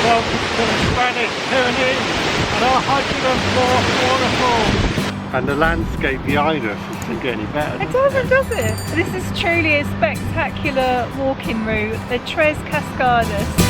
Welcome to the Spanish Pyrenees and our 104th waterfall. And the landscape behind us doesn't get any better. It doesn't, does it? This is truly a spectacular walking route, the Tres Cascadas.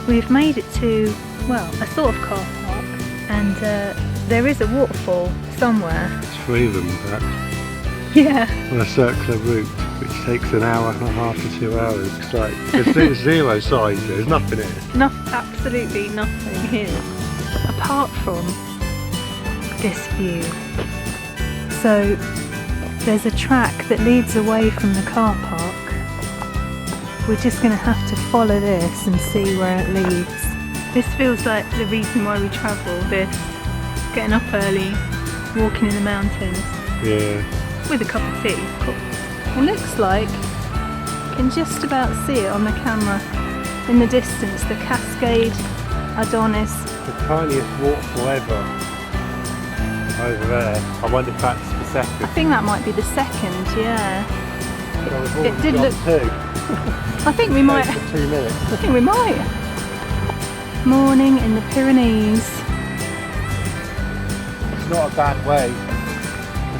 We've made it to, well, a sort of car park, and there is a waterfall somewhere. There's 3 of them in fact. Yeah. On a circular route, which takes an hour and a half to 2 hours straight. There's 0 signs, there's nothing here. Absolutely nothing here, apart from this view. So there's a track that leads away from the car park. We're just going to have to follow this and see where it leads. This feels like the reason why we travel, this. Getting up early, walking in the mountains. Yeah. With a cup of tea, of course. It looks like, you can just about see it on the camera. In the distance, the Cascade Adonis. The tiniest waterfall ever. Over there. I wonder if that's the second. I think that might be the second, yeah. It did look... I think we might. For 2 minutes. I think we might. Morning in the Pyrenees. It's not a bad way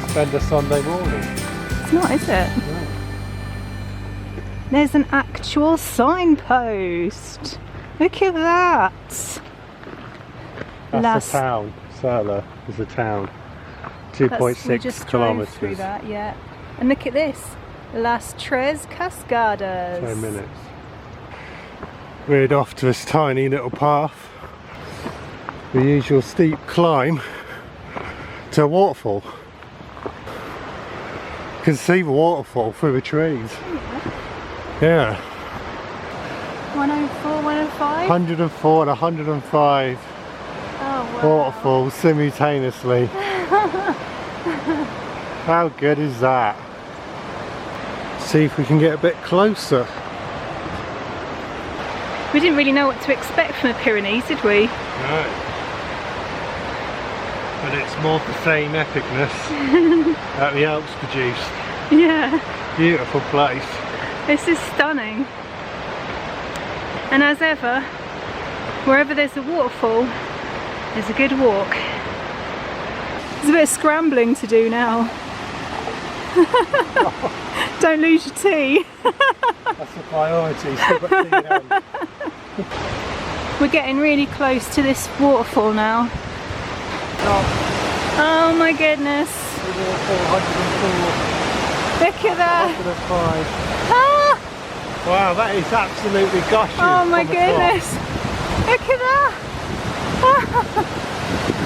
to spend a Sunday morning. It's not, is it? No. There's an actual signpost. Look at that. That's the town. Serla is a town. 2.6 kilometres. Through that, yeah. And look at this. Las Tres Cascadas. 10 minutes. We're off to this tiny little path. The usual steep climb to a waterfall. You can see the waterfall through the trees. Yeah. 104, 105? 104 and 105 wow. Waterfalls simultaneously. How good is that? See if we can get a bit closer. We didn't really know what to expect from the Pyrenees, did we? No. But it's more the same epicness that the Alps produced. Yeah. Beautiful place. This is stunning. And as ever, wherever there's a waterfall, there's a good walk. There's a bit of scrambling to do now. Don't lose your tea. That's the priority. Still got tea in hand. We're getting really close to this waterfall now. Oh my goodness. Look at that. 105. Ah! Wow, that is absolutely gushing. Oh my goodness. Look at that.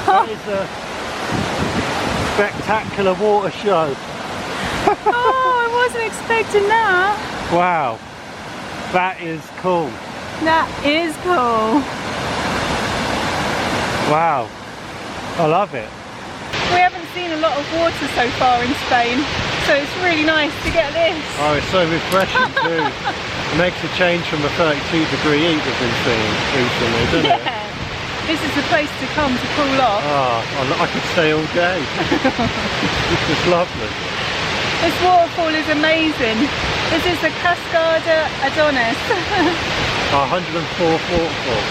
That is a spectacular water show. Oh, I wasn't expecting that. Wow, that is cool. That is cool. Wow, I love it. We haven't seen a lot of water so far in Spain, so it's really nice to get this. Oh, it's so refreshing too. It makes a change from the 32-degree heat we've been seeing recently, doesn't it? Yeah, this is the place to come to cool off. Oh, I could stay all day. It's lovely. This waterfall is amazing. This is the Cascada Adonis. Our 104th waterfall.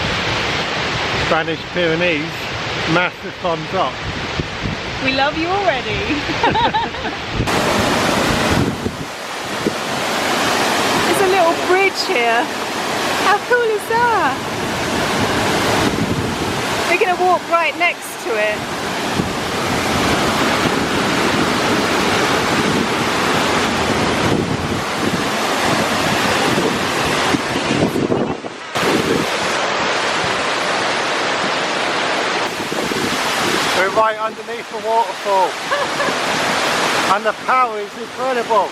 Spanish Pyrenees, massive thumbs up. We love you already. There's a little bridge here. How cool is that? We're going to walk right next to it. We're right underneath the waterfall. And the power is incredible.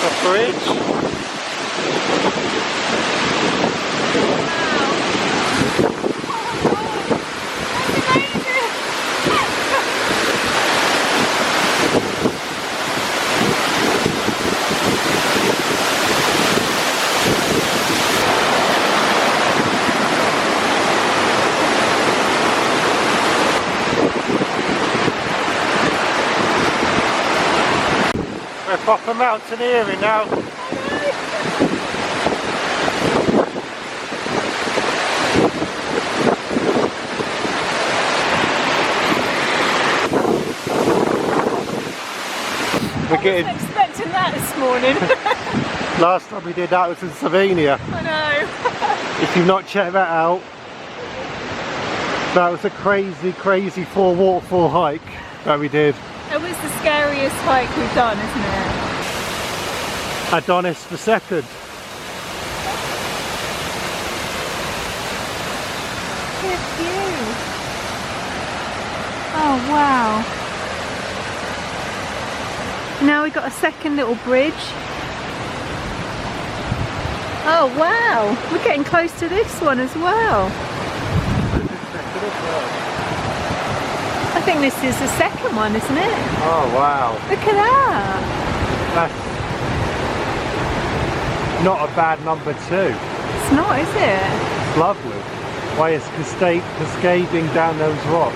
The bridge. Wow. Oh, that's amazing. We're proper mountaineering now. We're getting... I wasn't expecting that this morning. Last time we did that was in Slovenia. I know. If you've not checked that out, that was a crazy, crazy 4 waterfall hike that we did. It was the scariest hike we've done, isn't it? Adonis the second. Good view. Oh wow. Now we've got a second little bridge. Oh wow, we're getting close to this one as well. I think this is the second one, isn't it? Oh wow. Look at that. That's not a bad number 2. It's not, is it? It's lovely. Why it's cascading down those rocks.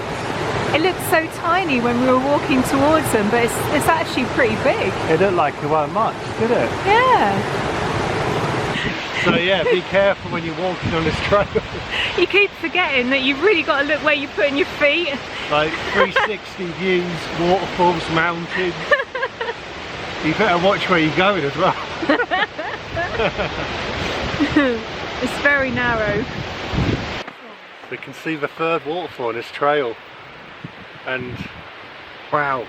It looked so tiny when we were walking towards them, but it's actually pretty big. It looked like it weren't much, did it? Yeah. So yeah, be careful when you're walking on this trail. You keep forgetting that you've really got to look where you're putting your feet. Like 360 views, waterfalls, mountains. You better watch where you're going as well. It's very narrow. We can see the 3rd waterfall on this trail. And wow,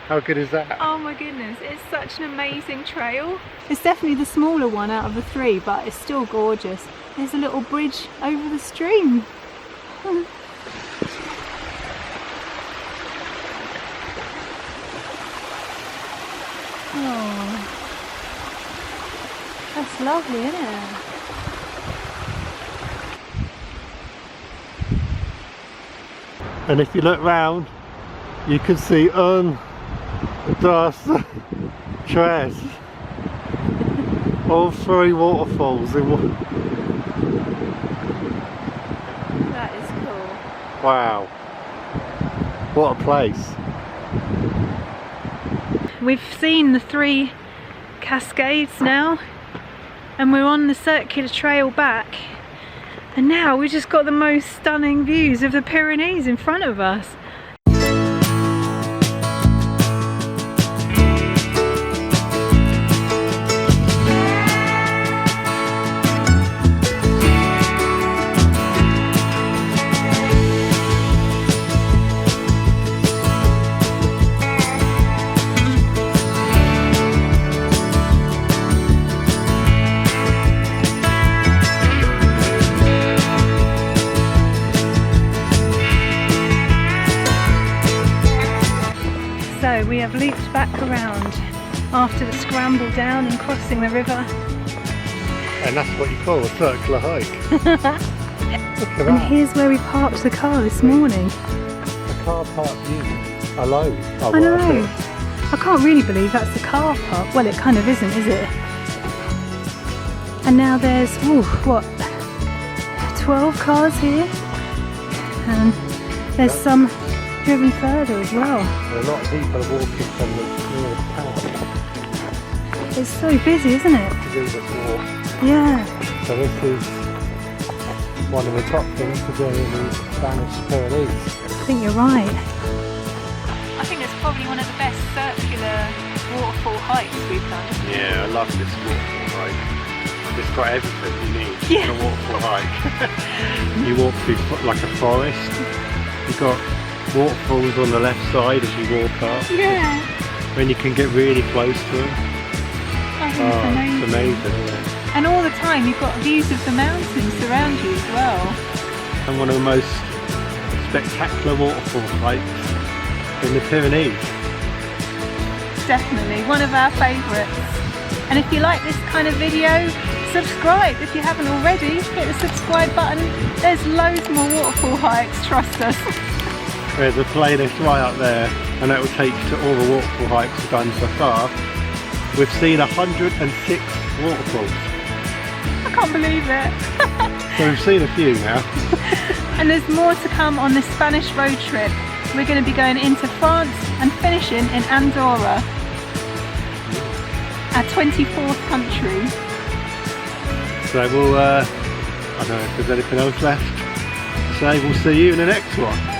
how good is that? Oh my goodness, it's such an amazing trail. It's definitely the smaller one out of the 3, but it's still gorgeous. There's a little bridge over the stream. Oh, that's lovely, isn't it? And if you look round, you can see das Tres. All 3 waterfalls in one. That is cool. Wow. What a place. We've seen the 3 cascades now, and we're on the circular trail back. And now we've just got the most stunning views of the Pyrenees in front of us. So we have looped back around after the scramble down and crossing the river. And that's what you call a circular hike. Look at And that. here's where we parked the car this morning. The car park view alone. Oh, I know. I can't really believe that's the car park. Well, it kind of isn't, is it? And now there's, ooh, what, 12 cars here? And there's some driven further as well. A lot of people are walking from the nearest town It's so busy, isn't it? to do this walk. Yeah. So this is one of the top things to do in the Spanish Pyrenees. I think you're right. I think it's probably one of the best circular waterfall hikes we've done. Yeah, I love this waterfall hike. It's got everything you need Yeah. in a waterfall hike. You walk through like a forest. You've got waterfalls on the left side as you walk up. Yeah. When you can get really close to them. I think it's amazing. It's amazing, isn't it? And all the time you've got views of the mountains around you as well. And one of the most spectacular waterfall hikes in the Pyrenees. Definitely one of our favourites. And if you like this kind of video, subscribe if you haven't already. Hit the subscribe button. There's loads more waterfall hikes, trust us. There's a playlist right up there, and that will take you to all the waterfall hikes we've done so far. We've seen 106 waterfalls. I can't believe it. So we've seen a few now. And there's more to come on this Spanish road trip. We're going to be going into France and finishing in Andorra. Our 24th country. So we'll, I don't know if there's anything else left. So we'll see you in the next one.